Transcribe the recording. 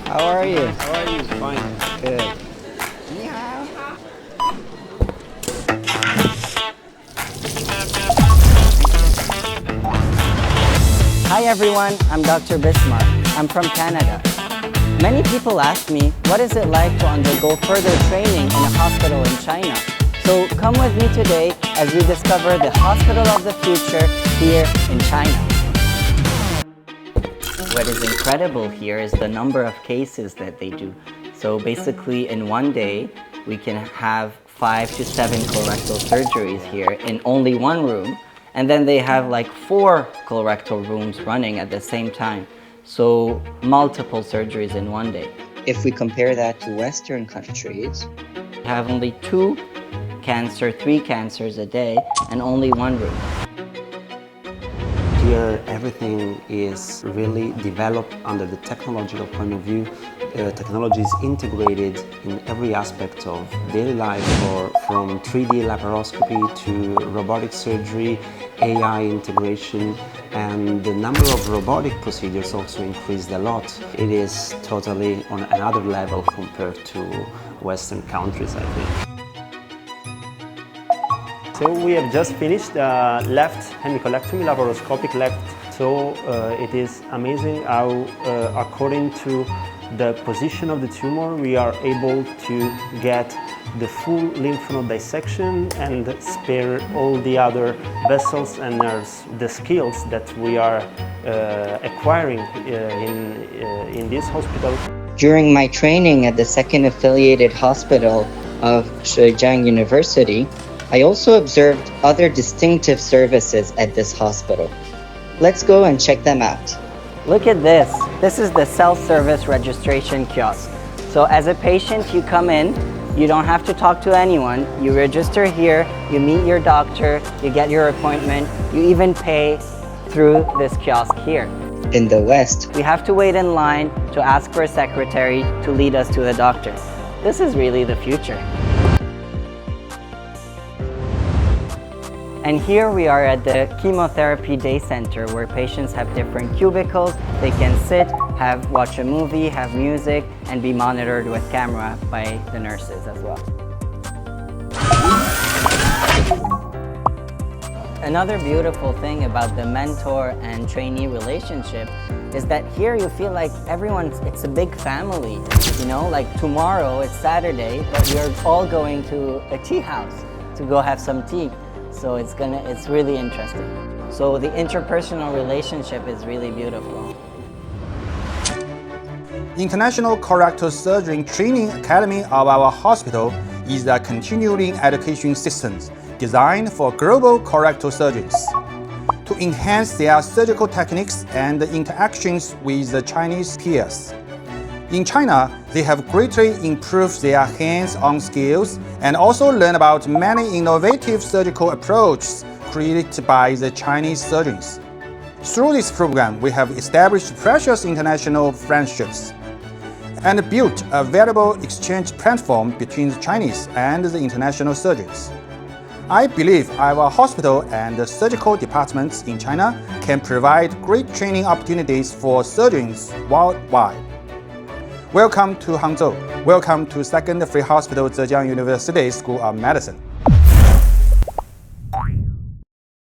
How are you? How are you? Fine. Good. Hi everyone, I'm Dr. Bismar. I'm from Canada. Many people ask me, what is it like to undergo further training in a hospital in China? So come with me today as we discover the hospital of the future here in China. What is incredible here is the number of cases that they do. So basically in one day, we can have 5 to 7 colorectal surgeries here in only one room. And then they have like 4 colorectal rooms running at the same time. So multiple surgeries in one day. If we compare that to Western countries, we have only 3 cancers a day and only 1 room. Here, everything is really developed under the technological point of view. Technology is integrated in every aspect of daily life, from 3D laparoscopy to robotic surgery, AI integration, and the number of robotic procedures also increased a lot. It is totally on another level compared to Western countries, I think. So we have just finished left hemicolectomy, laparoscopic left. So it is amazing how, according to the position of the tumor, we are able to get the full lymph node dissection and spare all the other vessels and nerves. The skills that we are acquiring in this hospital. During my training at the second affiliated hospital of ZJU University, I also observed other distinctive services at this hospital. Let's go and check them out. Look at this. This is the self-service registration kiosk. So as a patient, you come in, you don't have to talk to anyone. You register here, you meet your doctor, you get your appointment, you even pay through this kiosk here. In the West, we have to wait in line to ask for a secretary to lead us to the doctor. This is really the future. And here we are at the chemotherapy day center where patients have different cubicles. They can sit, watch a movie, have music, and be monitored with camera by the nurses as well. Another beautiful thing about the mentor and trainee relationship is that here you feel like it's a big family. You know, like tomorrow it's Saturday, but we're all going to a tea house to go have some tea. So it's really interesting. So the interpersonal relationship is really beautiful. International Colorectal Surgery Training Academy of our hospital is a continuing education system designed for global colorectal surgeons to enhance their surgical techniques and interactions with the Chinese peers. In China, they have greatly improved their hands-on skills and also learned about many innovative surgical approaches created by the Chinese surgeons. Through this program, we have established precious international friendships and built a valuable exchange platform between the Chinese and the international surgeons. I believe our hospital and the surgical departments in China can provide great training opportunities for surgeons worldwide. Welcome to Hangzhou. Welcome to Second Free Hospital ZJU University School of Medicine.